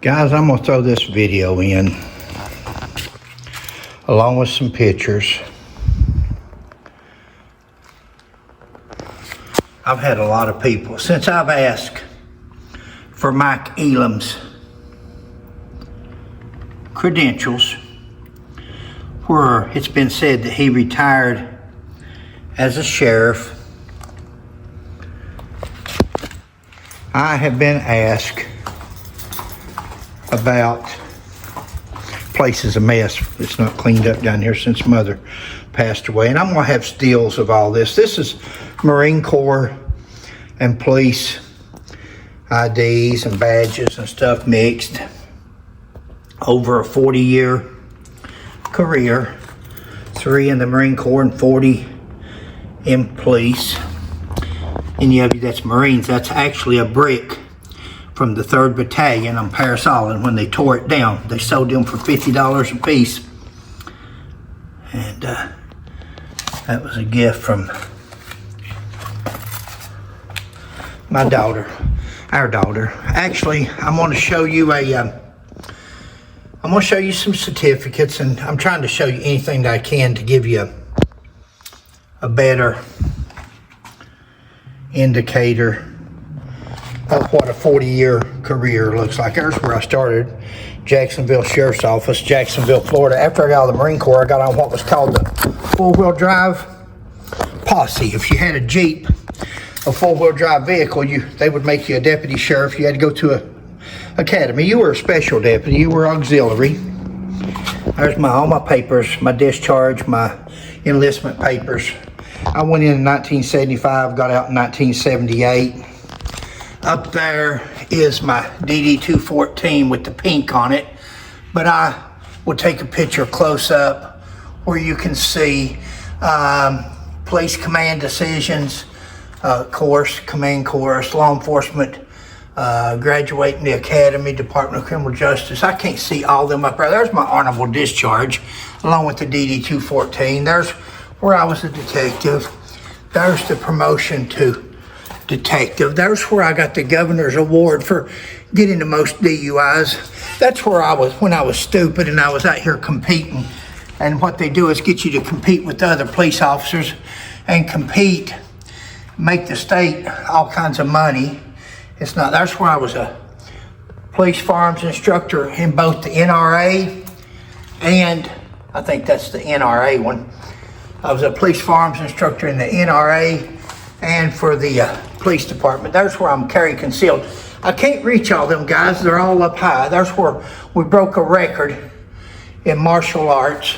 Guys, I'm gonna throw this video in along with some pictures. I've had a lot of people, since I've asked for Mike Elam's credentials, where it's been said that he retired as a sheriff, I have been asked about place is a mess. It's not cleaned up down here since Mother passed away, and I'm gonna have stills of all this. This is Marine Corps and police IDs and badges and stuff mixed over a 40-year career, 3 in the Marine Corps and 40 in police. Any of you that's Marines, that's actually a brick from the 3rd Battalion on Paris Island. When they tore it down, they sold them for $50 a piece. And that was a gift from my daughter, our daughter. Actually, I'm going to show you I'm going to show you some certificates, and I'm trying to show you anything that I can to give you a better indicator of what a 40-year career looks like. There's where I started, Jacksonville Sheriff's Office, Jacksonville, Florida. After I got out of the Marine Corps, I got on what was called the four-wheel drive posse. If you had a Jeep, a four-wheel drive vehicle, they would make you a deputy sheriff. You had to go to a academy. You were a special deputy. You were auxiliary. There's all my papers, my discharge, my enlistment papers. I went in 1975, got out in 1978. Up there is my DD-214 with the pink on it, but I will take a picture close up where you can see police command decisions, command course, law enforcement, graduating the academy, Department of Criminal Justice. I can't see all of them up there. There's my honorable discharge along with the DD-214. There's where I was a detective. There's the promotion to detective. There's where I got the governor's award for getting the most DUIs. That's where I was when I was stupid and I was out here competing. And what they do is get you to compete with the other police officers and compete, make the state all kinds of money. It's not, that's where I was a police firearms instructor in both the NRA and I think that's the NRA one. I was a police firearms instructor in the NRA and for the police department. There's where I'm carry concealed. I can't reach all them guys. They're all up high. There's where we broke a record in martial arts.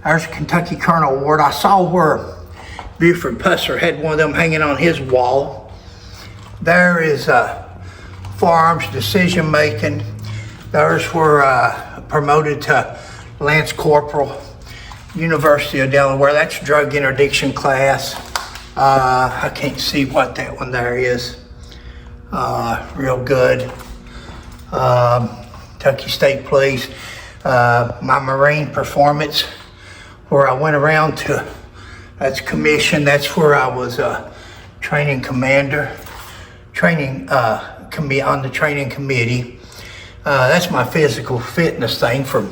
There's a Kentucky Colonel Award. I saw where Buford Pusser had one of them hanging on his wall. There is firearms decision making. There's where promoted to Lance Corporal, University of Delaware. That's drug interdiction class. I can't see what that one there is. Real good. Kentucky State Police. My Marine performance, where I went around to, that's commission. That's where I was a training commander, on the training committee. That's my physical fitness thing from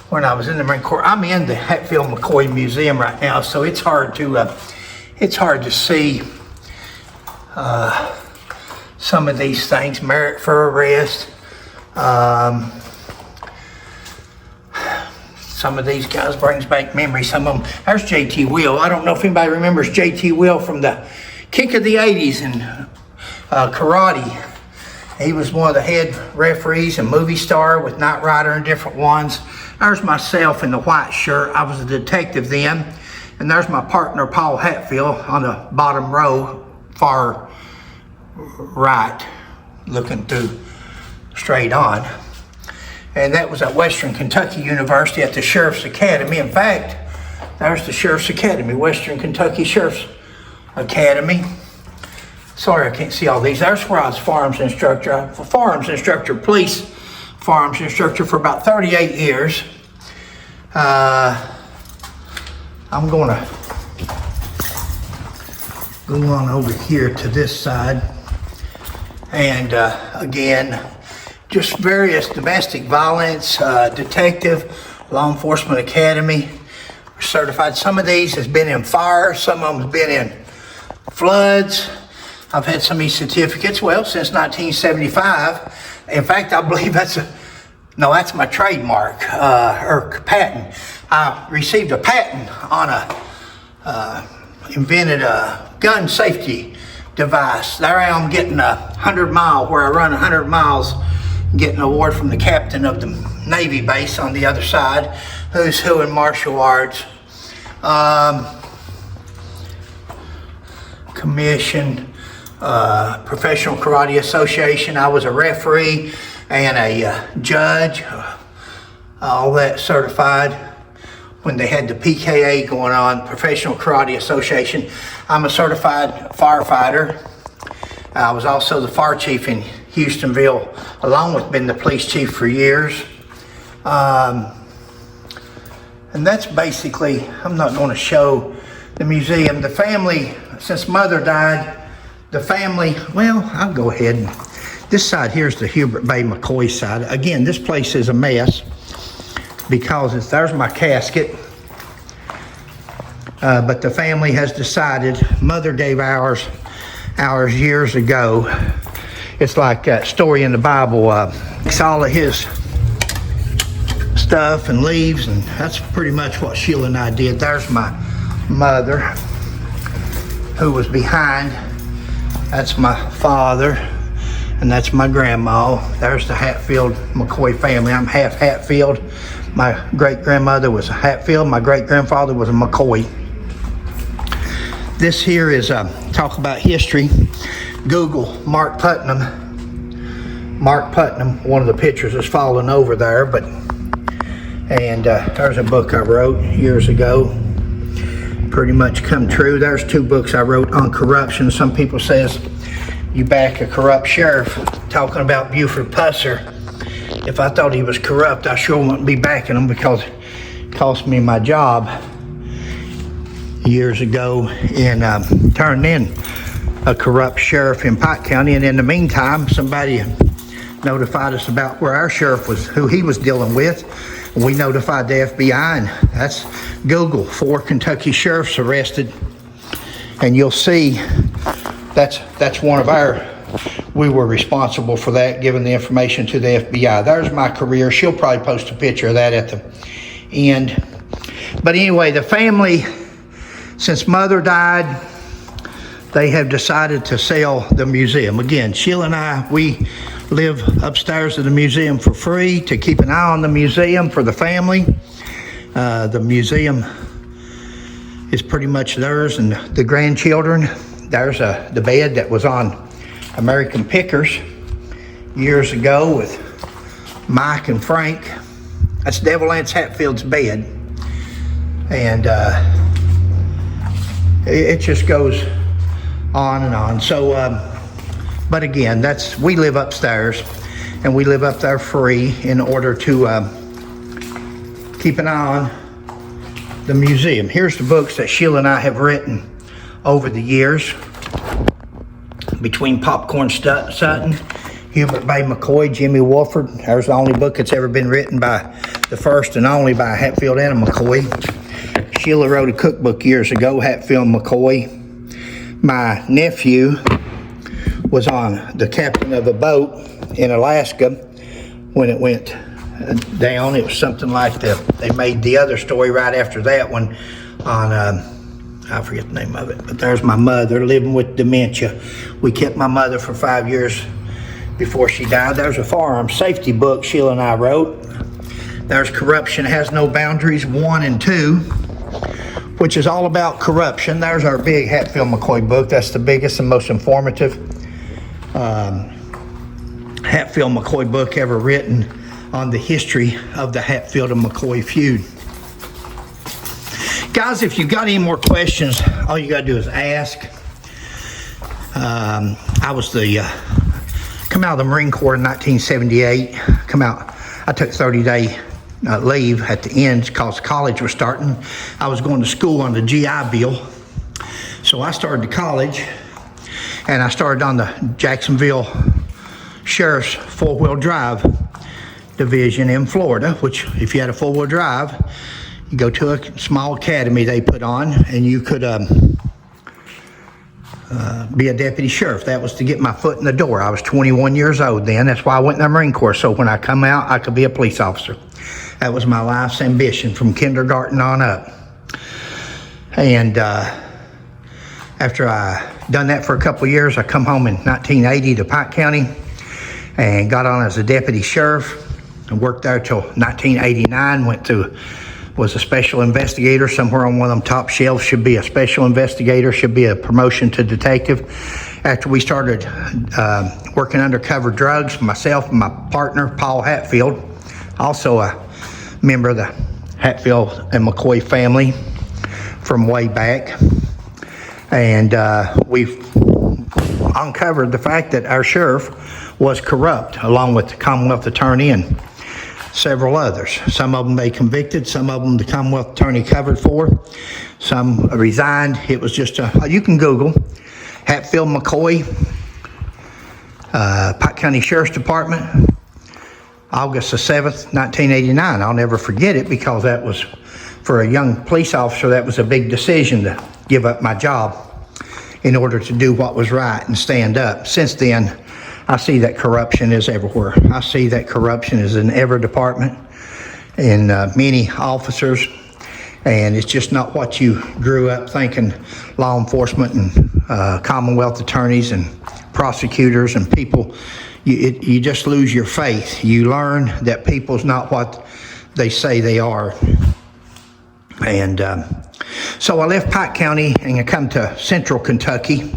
when I was in the Marine Corps. I'm in the Hatfield McCoy Museum right now, so it's hard to see some of these things. Merit for arrest. Some of these guys brings back memories. Some of them. There's J.T. Will. I don't know if anybody remembers J.T. Will from the kick of the 80s in karate. He was one of the head referees and movie star with Knight Rider and different ones. There's myself in the white shirt. I was a detective then. And there's my partner, Paul Hatfield, on the bottom row, far right, looking through straight on. And that was at Western Kentucky University at the Sheriff's Academy. In fact, there's the Sheriff's Academy, Western Kentucky Sheriff's Academy. Sorry, I can't see all these. There's where I was firearms instructor. Police firearms instructor for about 38 years. I'm going to go on over here to this side. And again, just various domestic violence, detective, law enforcement academy, certified. Some of these has been in fire, some of them have been in floods. I've had some of these certificates, well, since 1975. In fact, I believe that's my trademark, or patent. I received a patent on invented a gun safety device. There I am getting 100 mile, where I run 100 miles, getting an award from the captain of the Navy base on the other side, who's who in martial arts. Commission, Professional Karate Association. I was a referee and a judge, all that certified when they had the PKA going on, Professional Karate Association. I'm a certified firefighter. I was also the fire chief in Houstonville, along with being the police chief for years. And that's basically, I'm not going to show the museum. The family, since mother died, the family, well, I'll go ahead. And this side here is the Hubert Bay McCoy side. Again, this place is a mess because there's my casket. But the family has decided, mother gave ours years ago. It's like that story in the Bible, takes all of his stuff and leaves, and that's pretty much what Sheila and I did. There's my mother, who was behind. That's my father, and that's my grandma. There's the Hatfield McCoy family. I'm half Hatfield. My great-grandmother was a Hatfield. My great-grandfather was a McCoy. This here is talk about history. Google Mark Putnam. Mark Putnam, one of the pictures is falling over there, but there's a book I wrote years ago. Pretty much come true. There's 2 books I wrote on corruption. Some people says you back a corrupt sheriff, talking about Buford Pusser. If I thought he was corrupt, I sure wouldn't be backing him, because it cost me my job years ago in turning in a corrupt sheriff in Pike County. And in the meantime, somebody notified us about where our sheriff was, who he was dealing with. We notified the FBI, and that's Google, 4 Kentucky sheriffs arrested. And you'll see that's one of we were responsible for that, giving the information to the FBI. There's my career. She'll probably post a picture of that at the end. But anyway, the family, since mother died, they have decided to sell the museum. Again, Sheila and I, we live upstairs at the museum for free to keep an eye on the museum for the family. The museum is pretty much theirs, and the grandchildren. There's the bed that was on American Pickers years ago with Mike and Frank. That's Devil Anse Hatfield's bed. And it just goes on and on. So, but again, we live upstairs, and we live up there free in order to keep an eye on the museum. Here's the books that Sheila and I have written over the years, between Popcorn Sutton, Hubert Bay McCoy, Jimmy Wolford. There's the only book that's ever been written by the first and only by Hatfield and McCoy. Sheila wrote a cookbook years ago, Hatfield McCoy. My nephew was on the captain of a boat in Alaska when it went down. It was something like they made the other story right after that one on, I forget the name of it, but there's my mother living with dementia. We kept my mother for 5 years before she died. There's a firearm safety book Sheila and I wrote. There's Corruption Has No Boundaries 1 and 2, which is all about corruption. There's our big Hatfield McCoy book. That's the biggest and most informative Hatfield McCoy book ever written on the history of the Hatfield and McCoy feud. Guys, if you've got any more questions, all you got to do is ask. I was come out of the Marine Corps in 1978. I took 30-day leave at the end because college was starting. I was going to school on the GI Bill. So I started to college, and I started on the Jacksonville Sheriff's four-wheel drive division in Florida, which if you had a four-wheel drive, you go to a small academy they put on, and you could be a deputy sheriff. That was to get my foot in the door. I was 21 years old then. That's why I went in the Marine Corps, so when I come out, I could be a police officer. That was my life's ambition from kindergarten on up. And after I done that for a couple of years, I come home in 1980 to Pike County and got on as a deputy sheriff and worked there till 1989. Was a special investigator. Somewhere on one of them top shelves should be a special investigator, should be a promotion to detective. After we started working undercover drugs, myself and my partner, Paul Hatfield, also a member of the Hatfield and McCoy family from way back. And we've uncovered the fact that our sheriff was corrupt, along with the Commonwealth Attorney and several others. Some of them they convicted, some of them the Commonwealth Attorney covered for, some resigned. It was just you can Google Hatfield McCoy, Pike County Sheriff's Department, August the 7th, 1989. I'll never forget it, because that was, for a young police officer, that was a big decision to give up my job in order to do what was right and stand up. Since then, I see that corruption is everywhere. I see that corruption is in every department, in many officers, and it's just not what you grew up thinking. Law enforcement and Commonwealth attorneys and prosecutors and people, you just lose your faith. You learn that people's not what they say they are. And so I left Pike County and I come to Central Kentucky.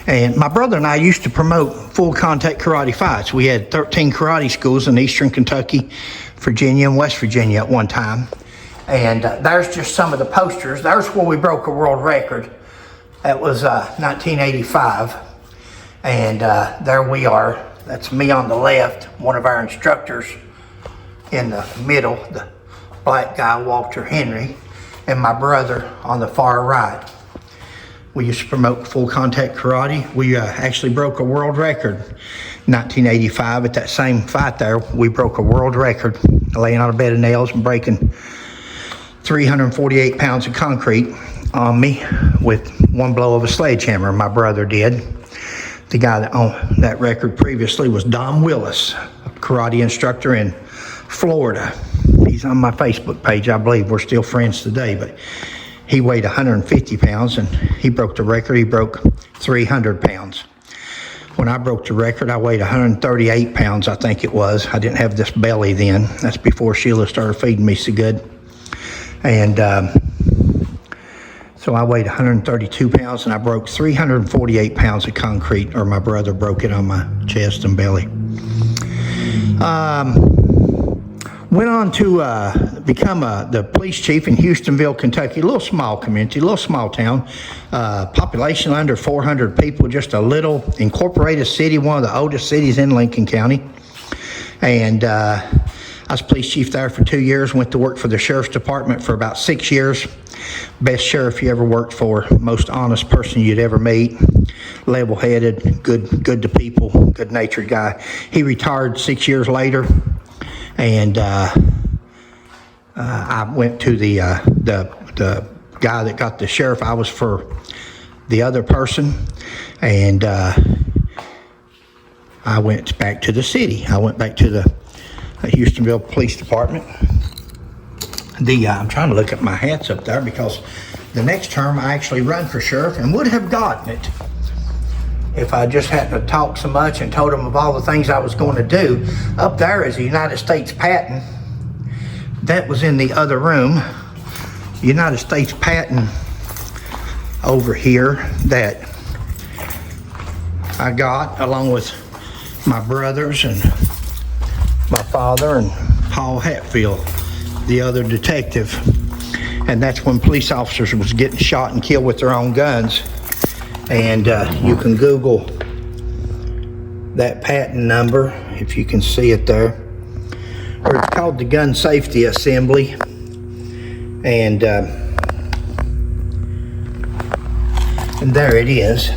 And my brother and I used to promote full contact karate fights. We had 13 karate schools in Eastern Kentucky, Virginia, and West Virginia at one time. And there's just some of the posters. There's where we broke a world record. That was 1985. And there we are. That's me on the left, one of our instructors in the middle, the black guy, Walter Henry, and my brother on the far right. We used to promote full contact karate. We actually broke a world record in 1985 at that same fight there. We broke a world record, laying on a bed of nails and breaking 348 pounds of concrete on me with one blow of a sledgehammer. My brother did. The guy that owned that record previously was Don Willis, a karate instructor in Florida. He's on my Facebook page. I believe we're still friends today, but he weighed 150 pounds and he broke the record. He broke 300 pounds. When I broke the record, I weighed 138 pounds, I think it was. I didn't have this belly then. That's before Sheila started feeding me so good. And so I weighed 132 pounds and I broke 348 pounds of concrete, or my brother broke it on my chest and belly. Went on to become the police chief in Houstonville, Kentucky, a little small community, a little small town, population under 400 people, just a little incorporated city, one of the oldest cities in Lincoln County. And I was police chief there for 2 years, went to work for the sheriff's department for about 6 years. Best sheriff you ever worked for, most honest person you'd ever meet, level-headed, good to people, good-natured guy. He retired 6 years later. And I went to the guy that got the sheriff. I was for the other person, and I went back to the city. I went back to the Houstonville Police Department. I'm trying to look at my hats up there, because the next term I actually run for sheriff and would have gotten it if I just hadn't talked so much and told them of all the things I was going to do. Up there is the United States patent. That was in the other room. United States patent over here that I got along with my brothers and my father and Paul Hatfield, the other detective. And that's when police officers was getting shot and killed with their own guns. And you can Google that patent number if you can see it there. Or it's called the Gun Safety Assembly. And there it is.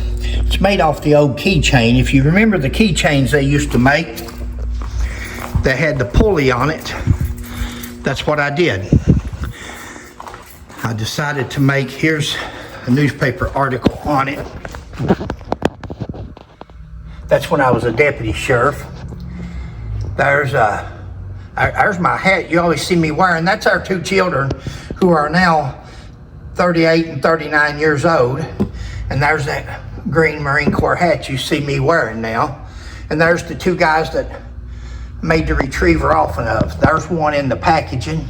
It's made off the old keychain. If you remember the keychains they used to make that had the pulley on it, that's what I did. I decided to make, here's a newspaper article on it. That's when I was a deputy sheriff. There's my hat you always see me wearing. That's our two children who are now 38 and 39 years old. And there's that green Marine Corps hat you see me wearing now. And there's the two guys that made the retriever off and of. There's one in the packaging.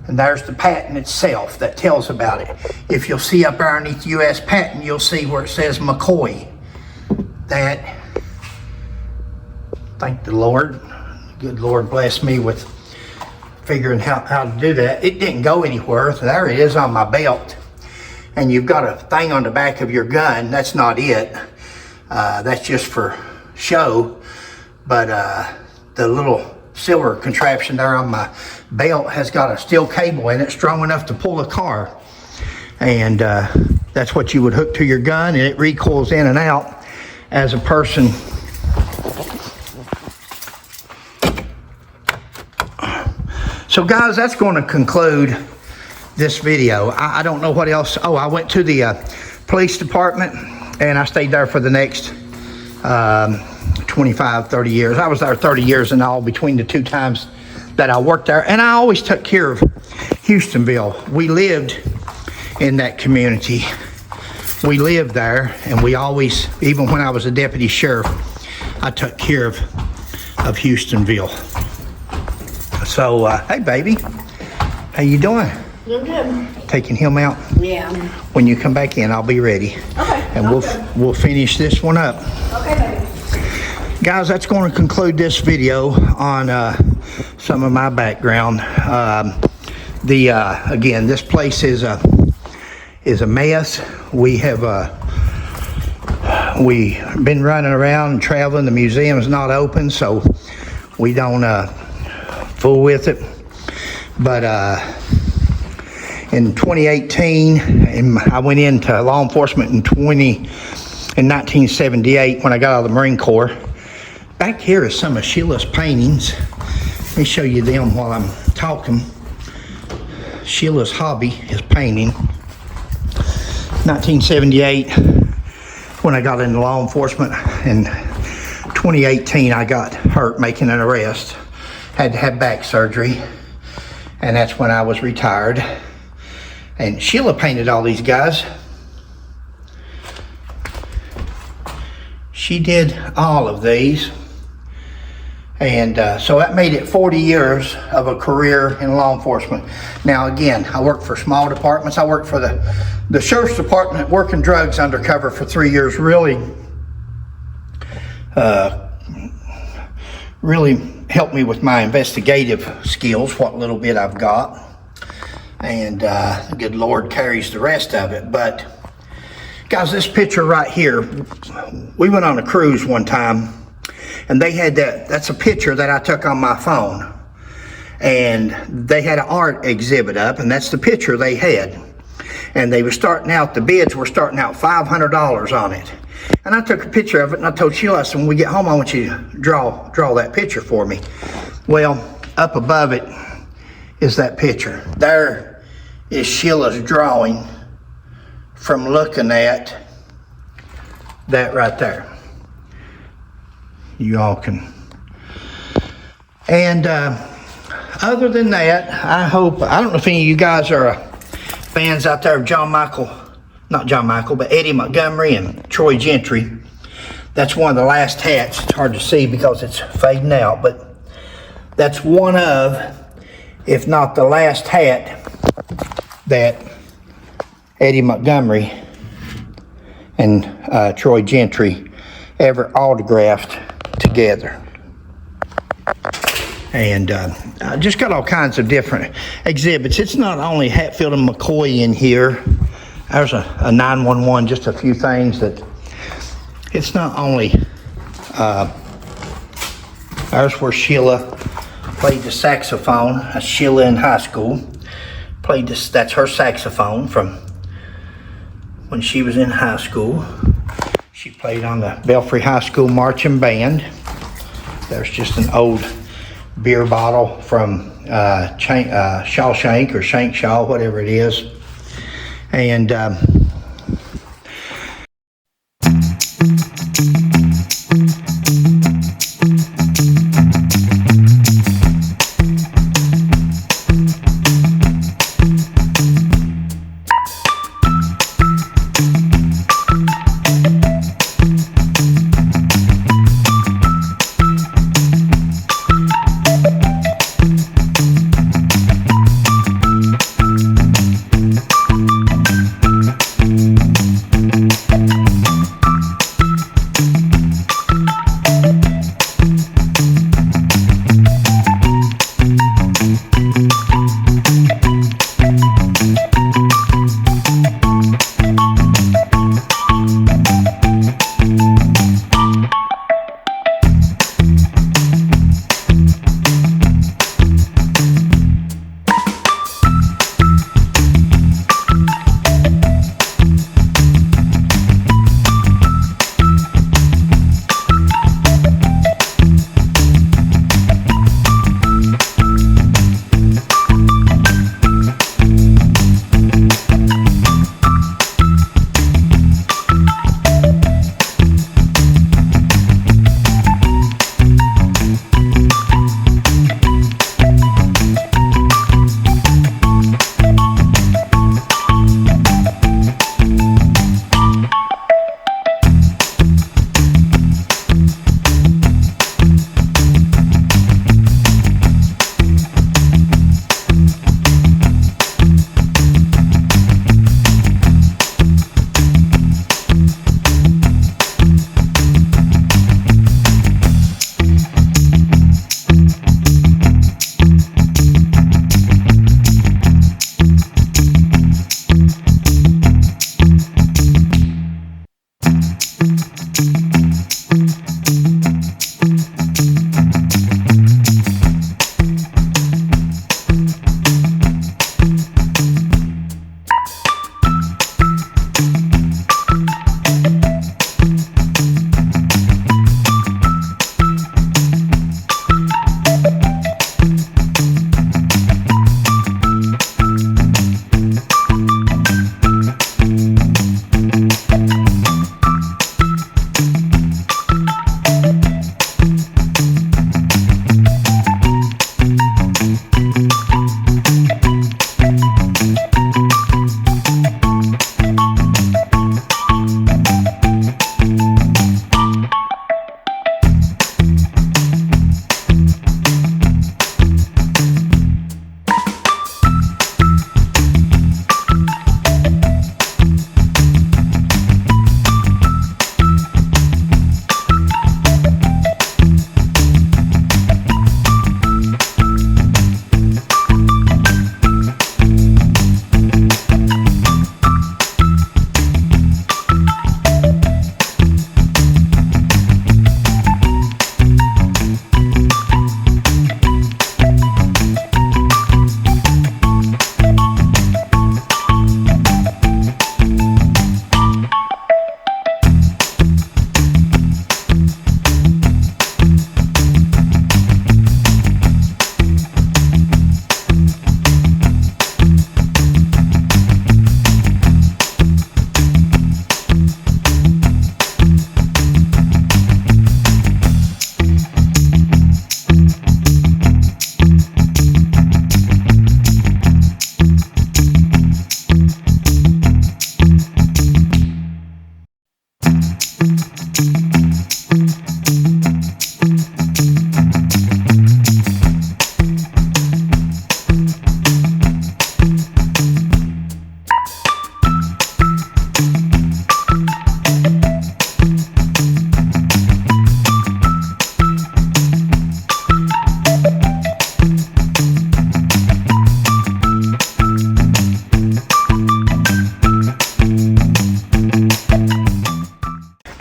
And there's the patent itself that tells about it. If you'll see up there underneath U.S. patent, you'll see where it says McCoy. That, thank the Lord, good Lord bless me with figuring how to do that. It didn't go anywhere. So there it is on my belt. And you've got a thing on the back of your gun. That's not it. That's just for show. But the little silver contraption there on my belt has got a steel cable in it strong enough to pull a car. And that's what you would hook to your gun, and it recoils in and out as a person. So guys, that's going to conclude this video. I don't know what else. Oh, I went to the police department and I stayed there for the next 25, 30 years. I was there 30 years in all between the two times that I worked there. And I always took care of Houstonville. We lived in that community. We lived there, and we always, even when I was a deputy sheriff, I took care of Houstonville. So, hey baby, how you doing? I'm good. Taking him out? Yeah. When you come back in, I'll be ready. Okay. And we'll finish this one up. Okay, baby. Guys, that's going to conclude this video on some of my background. Again, this place is a mess. We have been running around and traveling. The museum is not open, so we don't fool with it. But in 2018, and I went into law enforcement in 1978 when I got out of the Marine Corps. Back here is some of Sheila's paintings. Let me show you them while I'm talking. Sheila's hobby is painting. 1978, when I got into law enforcement. In 2018, I got hurt making an arrest. Had to have back surgery. And that's when I was retired. And Sheila painted all these guys. She did all of these. And so that made it 40 years of a career in law enforcement. Now again, I worked for small departments. I worked for the sheriff's department, working drugs undercover for 3 years. Really helped me with my investigative skills, what little bit I've got. And the good Lord carries the rest of it. But guys, this picture right here, we went on a cruise one time. And they had that's a picture that I took on my phone. And they had an art exhibit up, and that's the picture they had. And they were starting out, the bids were starting out $500 on it. And I took a picture of it, and I told Sheila, I said, when we get home, I want you to draw that picture for me. Well, up above it is that picture. There is Sheila's drawing from looking at that right there. You all can. And other than that, I don't know if any of you guys are fans out there of Eddie Montgomery and Troy Gentry. That's one of the last hats. It's hard to see because it's fading out, but that's one of, if not the last hat that Eddie Montgomery and Troy Gentry ever autographed together. And I just got all kinds of different exhibits. It's not only Hatfield and McCoy in here. There's a 911, just a few things that it's not only there's where Sheila played the saxophone. Sheila in high school played this, that's her saxophone from when she was in high school. She played on the Belfry High School marching band. There's just an old beer bottle from Shawshank or Shank Shaw, whatever it is. And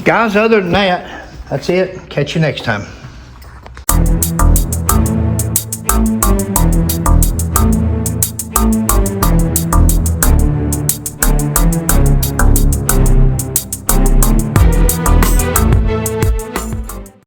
Guys, other than that, that's it. Catch you next time.